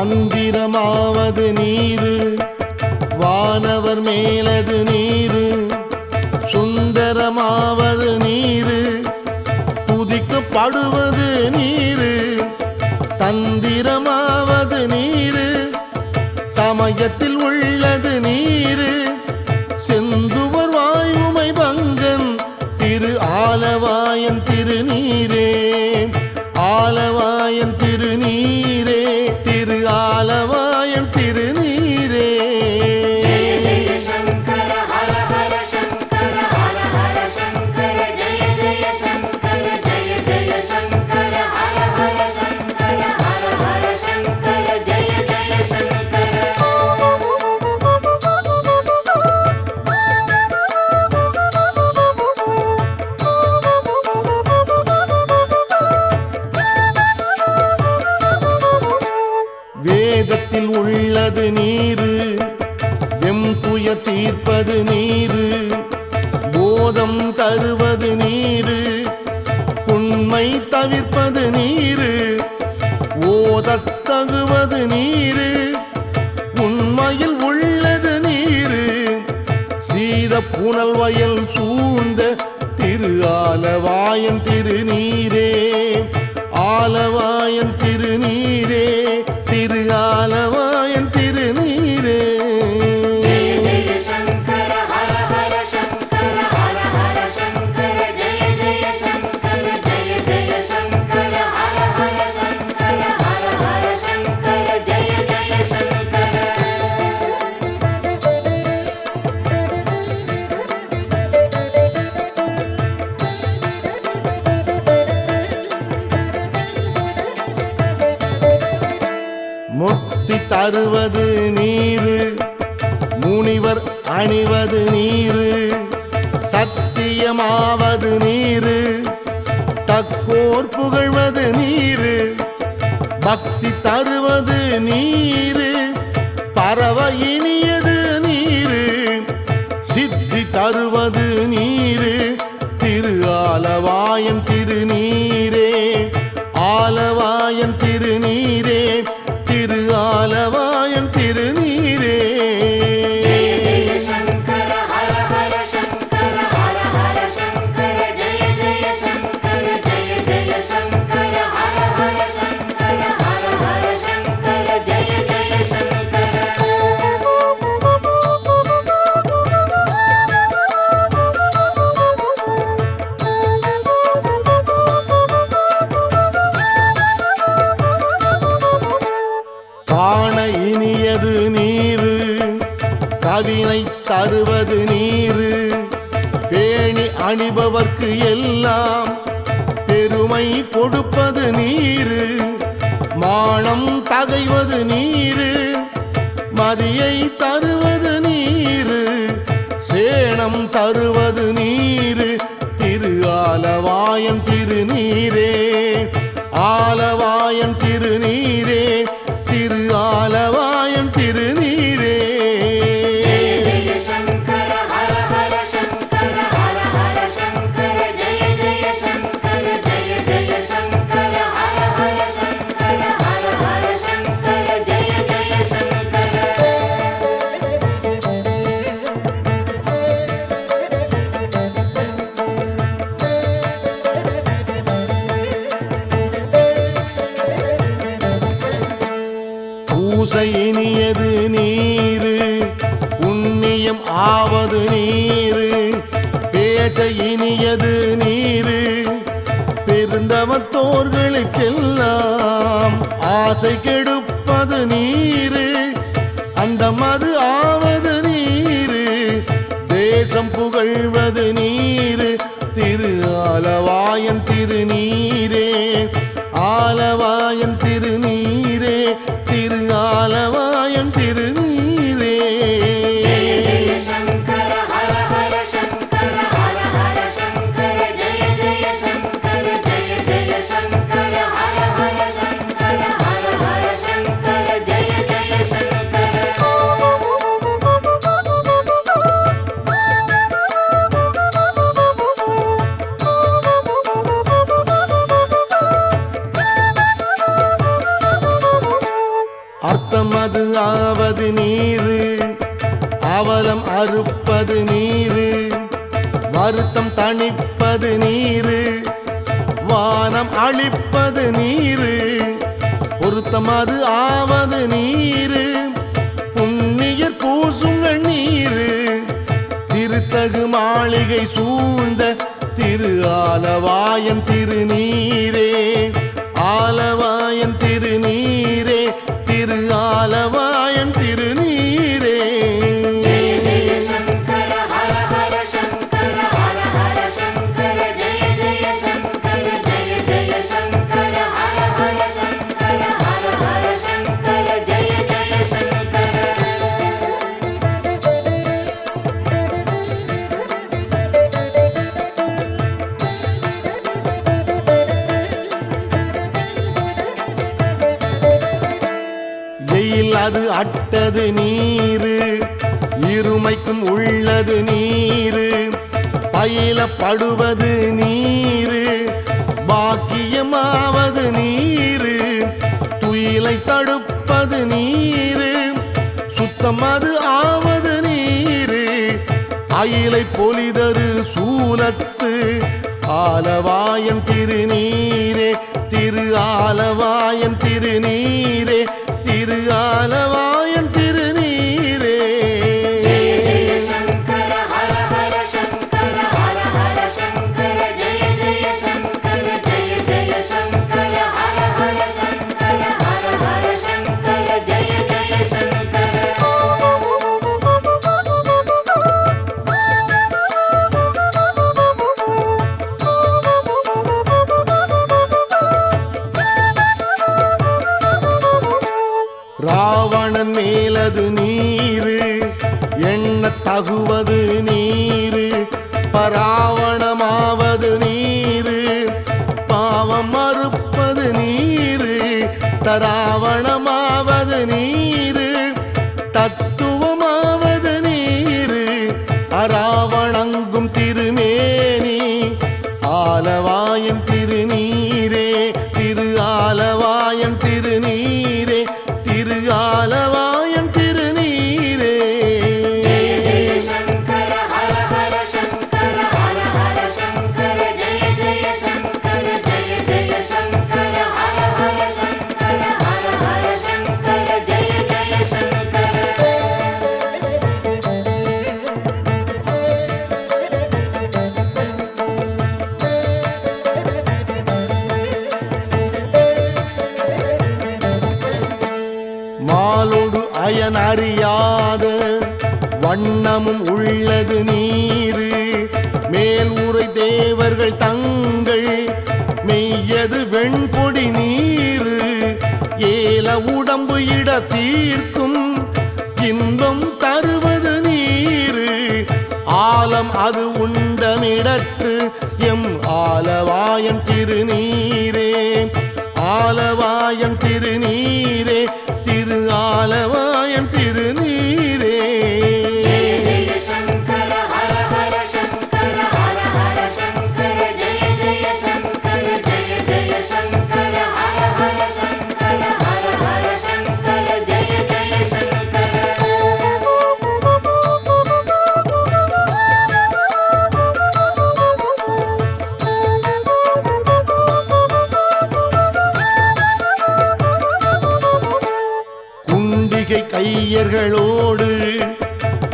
மந்திரமாவது நீரு வானவர் மேலது நீரு சுந்தரமாவது நீரு துதிக்கப்படுவது நீரு தந்திரமாவது நீரு சமயத்தில் உள்ளது நீரு செந்துவர் வாயுமை பங்கன் திரு ஆலவாயன் திருநீரே ஆலவாயன் திருநீரே திரு ஆலவாயன் திருநீரே வேதத்தில் உள்ளது நீரு வெம்புய தீர்ப்பது நீரு போதம் தருவது நீரு உண்மை தவிர்ப்பது நீரு ஓதத் தகுவது நீரு உண்மையில் உள்ளது நீரு சீத புனல் வயல் சூழ்ந்த திரு ஆலவாயன் திருநீரே ஆலவாயன் திருநீரே திரு ஆலவாயன் திருநீரே முக்தி தருவது நீரு முனிவர் அணிவது நீரு சத்தியமாவது நீரு தக்கோர் புகழ்வது நீரு பக்தி தருவது நீரு பரவ இனியது நீரு சித்தி தருவது நீரு திரு ஆலவாயன் திருநீரே ஆலவாயன் திருநீரே திரு ஆலவாயன் திருநீரே காண இனியது நீரு கவினை தருவது நீரு பேணி அணிபவர்க்கு எல்லாம் பெருமை கொடுப்பது நீரு மானம் தகைவது நீரு மதியை தருவது நீரு சேணம் தருவது நீரு திரு ஆலவாயன் திருநீரே ஆலவாயன் திருநீரே திரு ஆலவாயன் திருநீரே பூசை இனியது நீரு உன்னியம் ஆவது நீரு பேச இனியது நீரு பெருந்தவத்தோர்களுக்கெல்லாம் ஆசை கெடுப்பது நீரு அந்த மது ஆவது நீரு தேசம் புகழ்வது நீரு திரு ஆலவாயன் திருநீரே ஆலவாயன் திருநீரே திரு ஆலவாயன் திருநீரே அர்த்தம் அது ஆவது நீரு, அவலம் அறுப்பது நீரு, வருத்தம் தணிப்பது நீரு, வானம் அழிப்பது நீரு, பொருத்தம் அது ஆவது நீரு, புண்ணியர் பூசுங்கள் நீரு, திருத்தகு மாளிகை சூழ்ந்த திரு ஆலவாயன் திருநீரே, ஆலவாயன் திருநீரே, திரு ஆலவாயன் திருநீரே. ஜெய ஜெய சங்கர ஹர ஹர சங்கர ஹர ஹர சங்கர ஜெய ஜெய சங்கர ஜெய ஜெய சங்கர ஹர ஹர சங்கர ஹர ஹர சங்கர ஜெய ஜெய சங்கர. எயில் அது அட்டது நீரு, இருமைக்கும் உள்ளது நீரு, பயிலப்படுவது நீரு, பாக்கியமாவது நீரு, துயிலை தடுப்பது நீரு, சுத்தம் அது ஆவது நீரு, அயிலை பொலிதரு சூலத்து ஆலவாயன் திருநீரே, திரு ஆலவாயன் திருநீரே, திரு ஆலவாயன் திருநீரே. ஜெய ஜெய சங்கர ஹர ஹர சங்கர ஹர ஹர சங்கர ஜெய ஜெய சங்கர ஜெய ஜெய சங்கர ஹர ஹர சங்கர ஹர ஹர சங்கர ஜெய ஜெய சங்கர. ராவணன் மேலது நீரு, எண்ண தகுவது நீரு, பராவணமாவது நீரு, பாவம் மறுப்பது நீரு, தராவணமாவது நீரு, தத்துவமாவது நீரு, அராவணங்கும் திருமேனி, ஆலவாயன் திருநீரே, திரு ஆலவாயன் திருநீரே, திரு ஆலவாயன் திருநீரே. ஜெய ஜெய சங்கர ஹர ஹர சங்கர ஹர ஹர சங்கர ஜெய ஜெய சங்கர ஜெய ஜெய சங்கர ஹர ஹர சங்கர ஹர ஹர சங்கர ஜெய ஜெய சங்கர. மாலோடு அயன் அறியாத வண்ணமும் உள்ளது நீரு, மேல் உரை தேவர்கள் தங்கள் மெய்யது வெண்பொடி நீரு, ஏல உடம்பு இட தீர்க்கும் இன்பம் தருவது நீரு, ஆலம் அது உண்டமிடற்று எம் ஆலவாயன் திருநீரே, ஆலவாயன் திருநீரே, திரு ஆலவாயன் திருநீரே. ஜெய ஜெய சங்கர ஹர ஹர சங்கர ஹர ஹர சங்கர ஜெய ஜெய சங்கர ஜெய ஜெய சங்கர ஹர ஹர சங்கர ஹர ஹர சங்கர ஜெய ஜெய சங்கர. குண்டிகை கையர்களோடு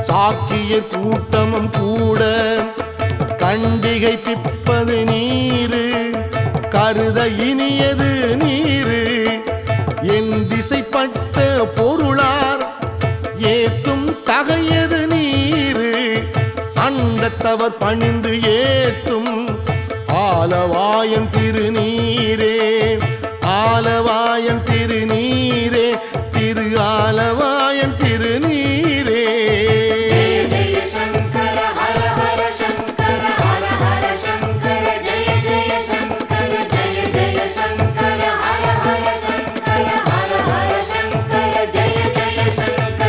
சாக்கியர் கூட்டமும் கூட, கண்டிகை பிப்பது நீரு, கருத இனியது நீரு, என் திசைப்பட்ட பொருளார் ஏத்தும் தகையது நீரு, அண்டத்தவர் பணிந்து ஏத்தும் ஆலவாயன் திருநீரே, ஆலவாயன் திருநீரே, திரு ஆலவாயன் திருநீரே. ஜெய ஜெய சங்கர ஹர ஹர சங்கர ஹர ஹர சங்கர ஜெய ஜெய சங்கர ஜெய ஜெய சங்கர ஹர ஹர சங்கர ஹர ஹர சங்கர ஜெய ஜெய சங்கர.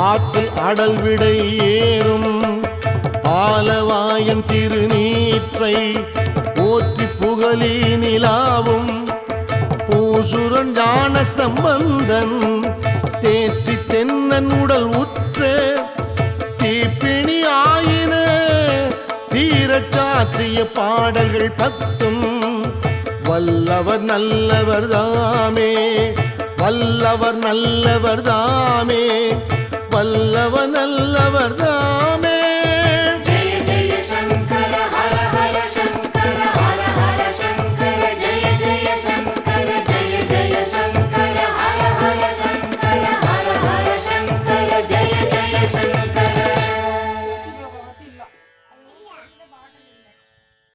ஆற்றில் அடல் விடை ஏறும் ஆலவாயன் திருநீற்றை போற்றி புகழி நிலாவும் பூசுரன் ஞான சம்பந்தன் தேற்றி தென்னன் உடல் உற்ற தீப்பிணி ஆயின தீரச் சாற்றிய பாடல்கள் 10 வல்லவர் நல்லவர் தாமே வல்லவர் நல்லவர் தாமே வல்லவர் நல்லவர் தாமே.